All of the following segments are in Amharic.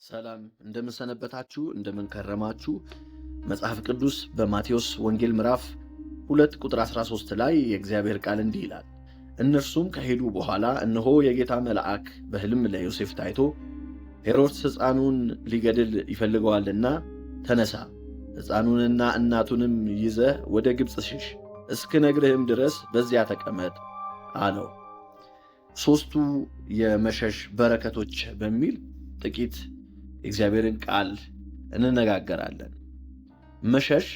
ሰላም እንደምንሰነበታችሁ እንደምንከረማችሁ። መጽሐፍ ቅዱስ በማቴዎስ ወንጌል ምዕራፍ 2 ቁጥር 13 ላይ የእግዚአብሔር ቃል እንዲህ ይላል፣ እነርሱም ከሄዱ በኋላ እነሆ የጌታ መልአክ በሕልም ለዮሴፍ ታይቶ ሄሮድስ ሕፃኑን ሊገድል ይፈልገዋልና ተነሳ፣ ሕፃኑንና እናቱንም ይዘህ ወደ ግብፅ ሽሽ፣ እስክነግርህም ድረስ በዚያ ተቀመጥ አለው። ሦስቱ የመሸሽ በረከቶች በሚል ጥቂት የእግዚአብሔርን ቃል እንነጋገራለን። መሸሽ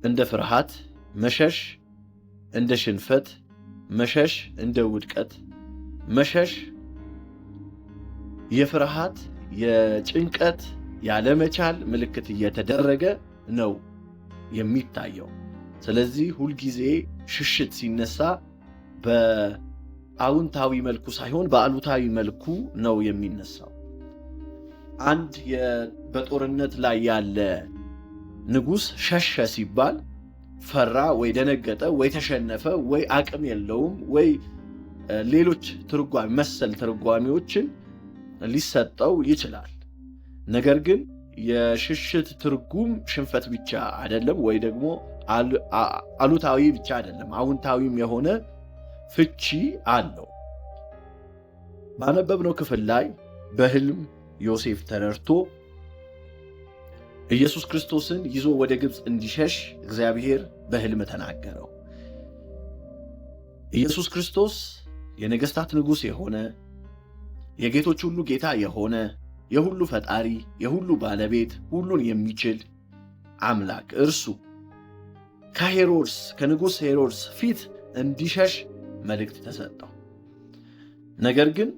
እንደ ፍርሃት፣ መሸሽ እንደ ሽንፈት፣ መሸሽ እንደ ውድቀት፣ መሸሽ የፍርሃት፣ የጭንቀት፣ ያለመቻል ምልክት እየተደረገ ነው የሚታየው። ስለዚህ ሁልጊዜ ሽሽት ሲነሳ በአዎንታዊ መልኩ ሳይሆን በአሉታዊ መልኩ ነው የሚነሳው። አንድ በጦርነት ላይ ያለ ንጉሥ ሸሸ ሲባል ፈራ ወይ ደነገጠ ወይ ተሸነፈ ወይ አቅም የለውም ወይ ሌሎች መሰል ትርጓሜዎችን ሊሰጠው ይችላል። ነገር ግን የሽሽት ትርጉም ሽንፈት ብቻ አይደለም፣ ወይ ደግሞ አሉታዊ ብቻ አይደለም፣ አዎንታዊም የሆነ ፍቺ አለው። ባነበብነው ክፍል ላይ በሕልም ዮሴፍ ተረድቶ ኢየሱስ ክርስቶስን ይዞ ወደ ግብፅ እንዲሸሽ እግዚአብሔር በሕልም ተናገረው። ኢየሱስ ክርስቶስ የነገሥታት ንጉሥ የሆነ የጌቶች ሁሉ ጌታ የሆነ የሁሉ ፈጣሪ የሁሉ ባለቤት ሁሉን የሚችል አምላክ እርሱ ከንጉሥ ሄሮድስ ፊት እንዲሸሽ መልእክት ተሰጠው። ነገር ግን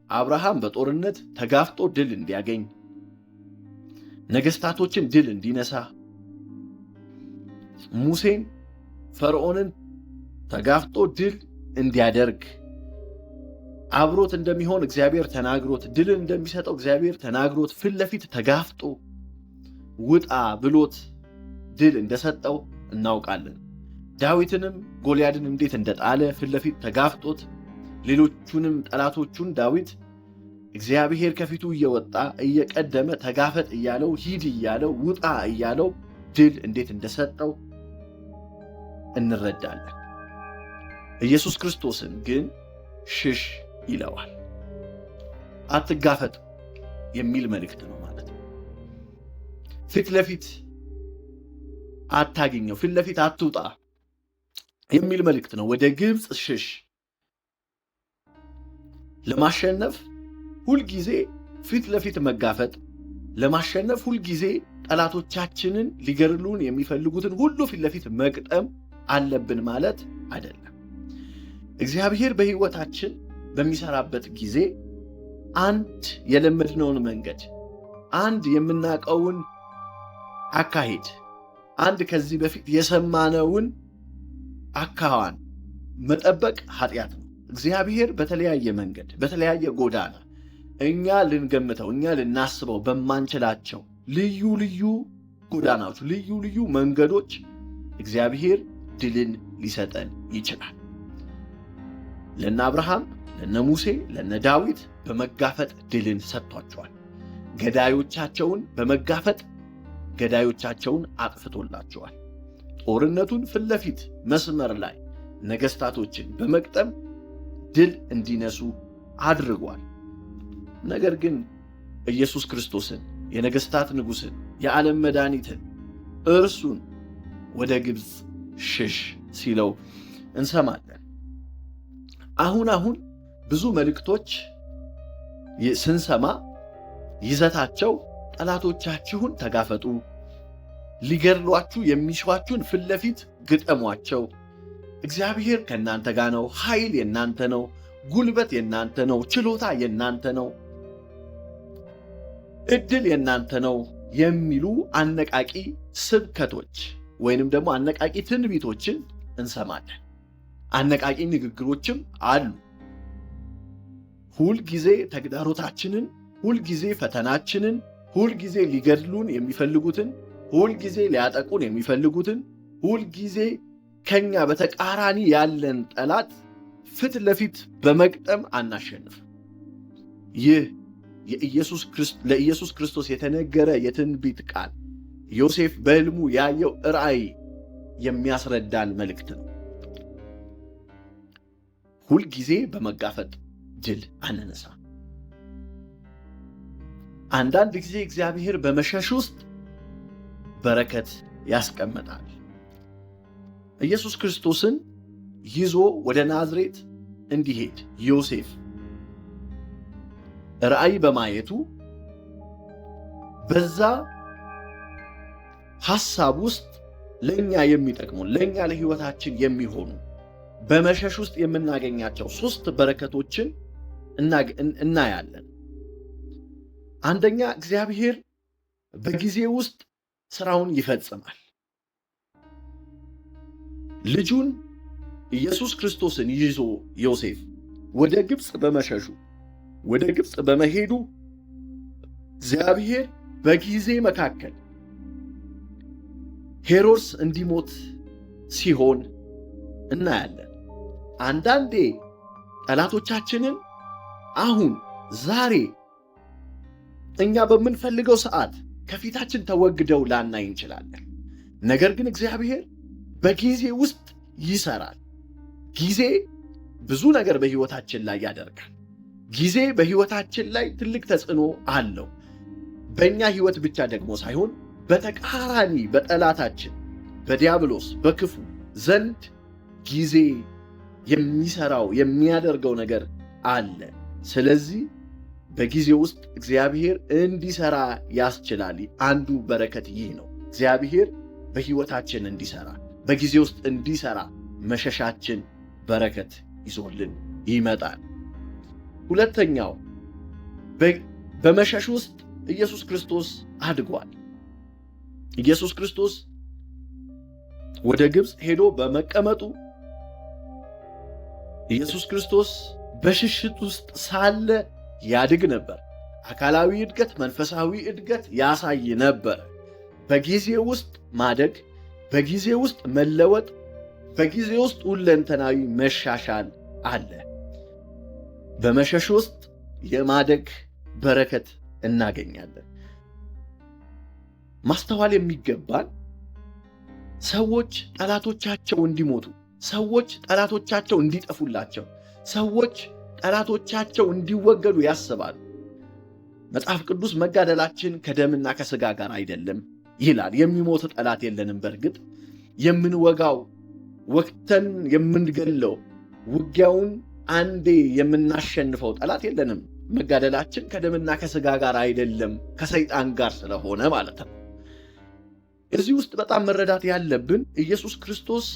አብርሃም በጦርነት ተጋፍጦ ድል እንዲያገኝ፣ ነገሥታቶችን ድል እንዲነሳ፣ ሙሴን ፈርዖንን ተጋፍጦ ድል እንዲያደርግ፣ አብሮት እንደሚሆን እግዚአብሔር ተናግሮት ድልን እንደሚሰጠው እግዚአብሔር ተናግሮት ፊት ለፊት ተጋፍጦ ውጣ ብሎት ድል እንደሰጠው እናውቃለን። ዳዊትንም ጎልያድን እንዴት እንደጣለ ፊት ለፊት ተጋፍጦት ሌሎቹንም ጠላቶቹን ዳዊት እግዚአብሔር ከፊቱ እየወጣ እየቀደመ ተጋፈጥ እያለው ሂድ እያለው ውጣ እያለው ድል እንዴት እንደሰጠው እንረዳለን። ኢየሱስ ክርስቶስን ግን ሽሽ ይለዋል። አትጋፈጥ የሚል መልእክት ነው ማለት ነው። ፊት ለፊት አታገኘው፣ ፊት ለፊት አትውጣ የሚል መልእክት ነው። ወደ ግብፅ ሽሽ። ለማሸነፍ ሁልጊዜ ፊት ለፊት መጋፈጥ፣ ለማሸነፍ ሁልጊዜ ጠላቶቻችንን ሊገድሉን የሚፈልጉትን ሁሉ ፊት ለፊት መግጠም አለብን ማለት አይደለም። እግዚአብሔር በሕይወታችን በሚሰራበት ጊዜ አንድ የለመድነውን መንገድ፣ አንድ የምናውቀውን አካሄድ፣ አንድ ከዚህ በፊት የሰማነውን አካዋን መጠበቅ ኃጢአት ነው። እግዚአብሔር በተለያየ መንገድ በተለያየ ጎዳና እኛ ልንገምተው እኛ ልናስበው በማንችላቸው ልዩ ልዩ ጎዳናዎች ልዩ ልዩ መንገዶች እግዚአብሔር ድልን ሊሰጠን ይችላል። ለነ አብርሃም፣ ለነ ሙሴ፣ ለነ ዳዊት በመጋፈጥ ድልን ሰጥቷቸዋል። ገዳዮቻቸውን በመጋፈጥ ገዳዮቻቸውን አጥፍቶላቸዋል። ጦርነቱን ፊት ለፊት መስመር ላይ ነገሥታቶችን በመቅጠም ድል እንዲነሱ አድርጓል። ነገር ግን ኢየሱስ ክርስቶስን የነገሥታት ንጉሥን የዓለም መድኃኒትን እርሱን ወደ ግብፅ ሽሽ ሲለው እንሰማለን። አሁን ብዙ መልእክቶች ስንሰማ ይዘታቸው ጠላቶቻችሁን ተጋፈጡ፣ ሊገድሏችሁ የሚሿችሁን ፊት ለፊት ግጠሟቸው፣ እግዚአብሔር ከእናንተ ጋር ነው፣ ኃይል የእናንተ ነው፣ ጉልበት የእናንተ ነው፣ ችሎታ የእናንተ ነው፣ ዕድል የእናንተ ነው የሚሉ አነቃቂ ስብከቶች ወይንም ደግሞ አነቃቂ ትንቢቶችን እንሰማለን። አነቃቂ ንግግሮችም አሉ። ሁልጊዜ ተግዳሮታችንን፣ ሁልጊዜ ፈተናችንን፣ ሁልጊዜ ሊገድሉን የሚፈልጉትን፣ ሁልጊዜ ሊያጠቁን የሚፈልጉትን፣ ሁልጊዜ ከኛ በተቃራኒ ያለን ጠላት ፊት ለፊት በመግጠም አናሸንፍ። ይህ ለኢየሱስ ክርስቶስ የተነገረ የትንቢት ቃል ዮሴፍ በሕልሙ ያየው ራእይ የሚያስረዳን መልእክት ነው። ሁልጊዜ በመጋፈጥ ድል አንነሳ። አንዳንድ ጊዜ እግዚአብሔር በመሸሽ ውስጥ በረከት ያስቀምጣል። ኢየሱስ ክርስቶስን ይዞ ወደ ናዝሬት እንዲሄድ ዮሴፍ ራእይ በማየቱ በዛ ሐሳብ ውስጥ ለኛ የሚጠቅሙ ለኛ ለሕይወታችን የሚሆኑ በመሸሽ ውስጥ የምናገኛቸው 3 በረከቶችን እናያለን። አንደኛ፣ እግዚአብሔር በጊዜ ውስጥ ስራውን ይፈጽማል። ልጁን ኢየሱስ ክርስቶስን ይዞ ዮሴፍ ወደ ግብፅ በመሄዱ እግዚአብሔር በጊዜ መካከል ሄሮድስ እንዲሞት ሲሆን እናያለን። አንዳንዴ ጠላቶቻችንን አሁን ዛሬ እኛ በምንፈልገው ሰዓት ከፊታችን ተወግደው ላናይ እንችላለን። ነገር ግን እግዚአብሔር በጊዜ ውስጥ ይሰራል። ጊዜ ብዙ ነገር በሕይወታችን ላይ ያደርጋል። ጊዜ በሕይወታችን ላይ ትልቅ ተጽዕኖ አለው። በእኛ ሕይወት ብቻ ደግሞ ሳይሆን በተቃራኒ በጠላታችን በዲያብሎስ በክፉ ዘንድ ጊዜ የሚሰራው የሚያደርገው ነገር አለ። ስለዚህ በጊዜ ውስጥ እግዚአብሔር እንዲሰራ ያስችላል። አንዱ በረከት ይህ ነው። እግዚአብሔር በሕይወታችን እንዲሰራ በጊዜ ውስጥ እንዲሰራ መሸሻችን በረከት ይዞልን ይመጣል። ሁለተኛው፣ በመሸሽ ውስጥ ኢየሱስ ክርስቶስ አድጓል። ኢየሱስ ክርስቶስ ወደ ግብፅ ሄዶ በመቀመጡ ኢየሱስ ክርስቶስ በሽሽት ውስጥ ሳለ ያድግ ነበር። አካላዊ እድገት፣ መንፈሳዊ እድገት ያሳይ ነበር። በጊዜ ውስጥ ማደግ፣ በጊዜ ውስጥ መለወጥ፣ በጊዜ ውስጥ ሁለንተናዊ መሻሻል አለ። በመሸሽ ውስጥ የማደግ በረከት እናገኛለን። ማስተዋል የሚገባን ሰዎች ጠላቶቻቸው እንዲሞቱ፣ ሰዎች ጠላቶቻቸው እንዲጠፉላቸው፣ ሰዎች ጠላቶቻቸው እንዲወገዱ ያስባሉ። መጽሐፍ ቅዱስ መጋደላችን ከደምና ከሥጋ ጋር አይደለም ይላል። የሚሞት ጠላት የለንም። በእርግጥ የምንወጋው ወቅተን የምንገለው ውጊያውን አንዴ የምናሸንፈው ጠላት የለንም። መጋደላችን ከደምና ከሥጋ ጋር አይደለም፣ ከሰይጣን ጋር ስለሆነ ማለት ነው። እዚህ ውስጥ በጣም መረዳት ያለብን ኢየሱስ ክርስቶስ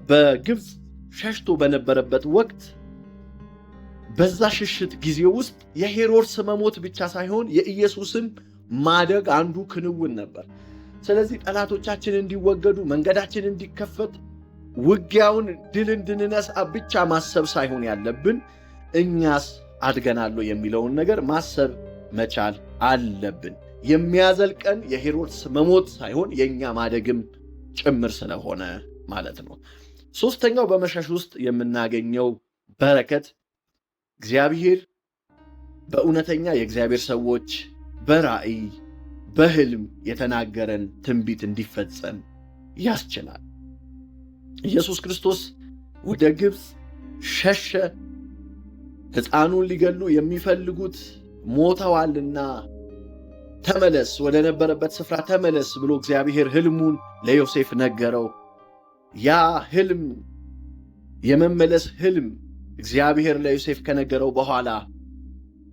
በግብፅ ሸሽቶ በነበረበት ወቅት በዛ ሽሽት ጊዜ ውስጥ የሄሮድስ መሞት ብቻ ሳይሆን የኢየሱስም ማደግ አንዱ ክንውን ነበር። ስለዚህ ጠላቶቻችን እንዲወገዱ፣ መንገዳችን እንዲከፈት፣ ውጊያውን ድል እንድንነሳ ብቻ ማሰብ ሳይሆን ያለብን እኛስ አድገናል የሚለውን ነገር ማሰብ መቻል አለብን። የሚያዘልቀን የሄሮድስ መሞት ሳይሆን የእኛ ማደግም ጭምር ስለሆነ ማለት ነው። ሦስተኛው በመሸሽ ውስጥ የምናገኘው በረከት እግዚአብሔር በእውነተኛ የእግዚአብሔር ሰዎች በራእይ በሕልም የተናገረን ትንቢት እንዲፈጸም ያስችላል። ኢየሱስ ክርስቶስ ወደ ግብፅ ሸሸ። ሕፃኑን ሊገሉ የሚፈልጉት ሞተዋልና ተመለስ፣ ወደ ነበረበት ስፍራ ተመለስ ብሎ እግዚአብሔር ሕልሙን ለዮሴፍ ነገረው። ያ ሕልም የመመለስ ሕልም እግዚአብሔር ለዮሴፍ ከነገረው በኋላ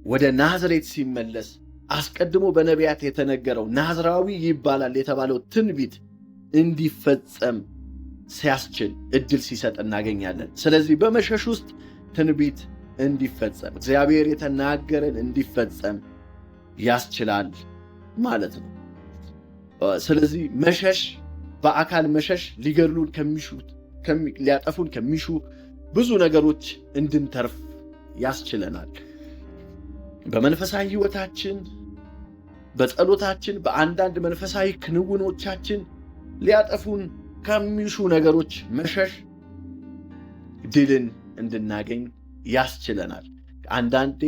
ወደ ናዝሬት ሲመለስ አስቀድሞ በነቢያት የተነገረው ናዝራዊ ይባላል የተባለው ትንቢት እንዲፈጸም ሲያስችል ዕድል ሲሰጥ እናገኛለን። ስለዚህ በመሸሽ ውስጥ ትንቢት እንዲፈጸም እግዚአብሔር የተናገረን እንዲፈጸም ያስችላል ማለት ነው። ስለዚህ መሸሽ፣ በአካል መሸሽ ሊገድሉን ከሚሹት ሊያጠፉን ከሚሹ ብዙ ነገሮች እንድንተርፍ ያስችለናል። በመንፈሳዊ ሕይወታችን፣ በጸሎታችን፣ በአንዳንድ መንፈሳዊ ክንውኖቻችን ሊያጠፉን ከሚሹ ነገሮች መሸሽ ድልን እንድናገኝ ያስችለናል። አንዳንዴ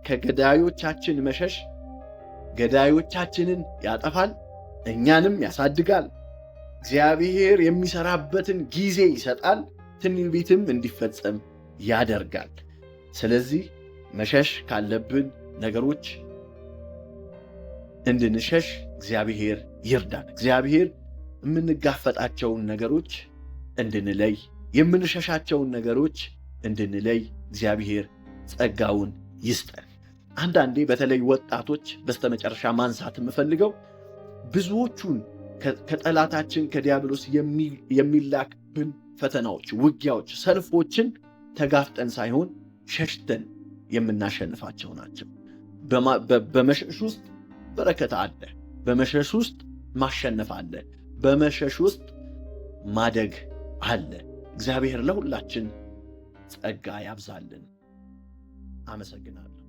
ከገዳዮቻችን መሸሽ ገዳዮቻችንን ያጠፋል፣ እኛንም ያሳድጋል። እግዚአብሔር የሚሰራበትን ጊዜ ይሰጣል፣ ትንቢትም እንዲፈጸም ያደርጋል። ስለዚህ መሸሽ ካለብን ነገሮች እንድንሸሽ እግዚአብሔር ይርዳን። እግዚአብሔር የምንጋፈጣቸውን ነገሮች እንድንለይ፣ የምንሸሻቸውን ነገሮች እንድንለይ እግዚአብሔር ጸጋውን ይስጠን። አንዳንዴ በተለይ ወጣቶች በስተመጨረሻ ማንሳት የምፈልገው ብዙዎቹን ከጠላታችን ከዲያብሎስ የሚላክብን ፈተናዎች፣ ውጊያዎች፣ ሰልፎችን ተጋፍጠን ሳይሆን ሸሽተን የምናሸንፋቸው ናቸው። በመሸሽ ውስጥ በረከት አለ። በመሸሽ ውስጥ ማሸነፍ አለ። በመሸሽ ውስጥ ማደግ አለ። እግዚአብሔር ለሁላችን ጸጋ ያብዛልን። አመሰግናለሁ።